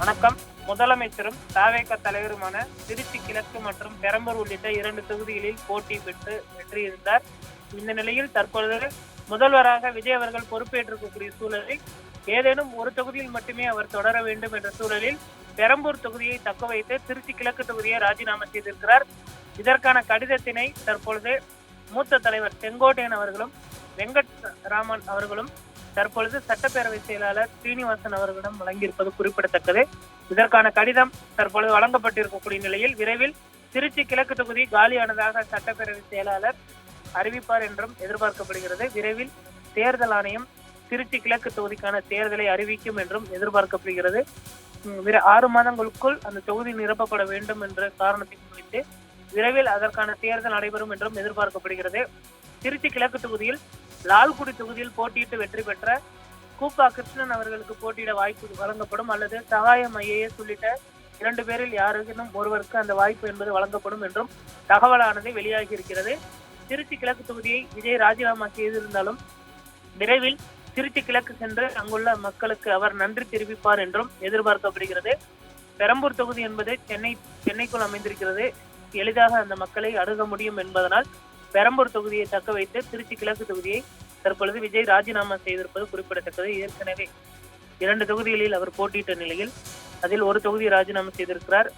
வணக்கம். முதலமைச்சரும் தவேக தலைவருமான திருச்சி கிழக்கு மற்றும் பெரம்பூர் உள்ளிட்ட 2 தொகுதிகளில் போட்டி பெற்று வெற்றியிருந்தார். இந்த நிலையில் தற்பொழுது முதல்வராக விஜய் அவர்கள் பொறுப்பேற்றிருக்கக்கூடிய சூழலில் ஏதேனும் ஒரு தொகுதியில் மட்டுமே அவர் தொடர வேண்டும் என்ற சூழலில் பெரம்பூர் தொகுதியை தக்க வைத்து திருச்சி கிழக்கு தொகுதியை ராஜினாமா செய்திருக்கிறார். இதற்கான கடிதத்தினை தற்பொழுது மூத்த தலைவர் செங்கோட்டையன் அவர்களும் வெங்கட்ராமன் அவர்களும் தற்பொழுது சட்டப்பேரவை செயலாளர் ஸ்ரீனிவாசன் அவர்களிடம் வழங்கியிருப்பது குறிப்பிடத்தக்கது. இதற்கான கடிதம் தற்பொழுது வழங்கப்பட்டிருக்கக்கூடிய நிலையில் விரைவில் திருச்சி கிழக்கு தொகுதி காலியானதாக சட்டப்பேரவை செயலாளர் அறிவிப்பார் என்றும் எதிர்பார்க்கப்படுகிறது. விரைவில் தேர்தல் ஆணையம் திருச்சி கிழக்கு தொகுதிக்கான தேர்தலை அறிவிக்கும் என்றும் எதிர்பார்க்கப்படுகிறது. 6 மாதங்களுக்குள் அந்த தொகுதி நிரப்பப்பட வேண்டும் என்ற காரணத்தை முன்வைத்து விரைவில் அதற்கான தேர்தல் நடைபெறும் என்றும் எதிர்பார்க்கப்படுகிறது. திருச்சி கிழக்கு தொகுதியில் லால்குடி தொகுதியில் போட்டியிட்டு வெற்றி பெற்ற கூப்பா கிருஷ்ணன் அவர்களுக்கு போட்டியிட வாய்ப்பு வழங்கப்படும் அல்லது சகாயம் ஐஏஎஸ் உள்ளிட்ட 2 பேரில் யாருக்கும் ஒருவருக்கு அந்த வாய்ப்பு என்பது வழங்கப்படும் என்றும் தகவலானது வெளியாகி இருக்கிறது. திருச்சி கிழக்கு தொகுதியை விஜய் ராஜினாமா செய்திருந்தாலும் விரைவில் திருச்சி கிழக்கு சென்று அங்குள்ள மக்களுக்கு அவர் நன்றி தெரிவிப்பார் என்றும் எதிர்பார்க்கப்படுகிறது. பெரம்பூர் தொகுதி என்பது சென்னைக்குள் அமைந்திருக்கிறது. எளிதாக அந்த மக்களை அணுக முடியும் என்பதனால் பெரம்பூர் தொகுதியை தக்க வைத்து திருச்சி கிழக்கு தொகுதியை தற்பொழுது விஜய் ராஜினாமா செய்திருப்பது குறிப்பிடத்தக்கது. ஏற்கனவே 2 தொகுதிகளில் அவர் போட்டியிட்ட நிலையில் அதில் ஒரு தொகுதியை ராஜினாமா செய்திருக்கிறார்.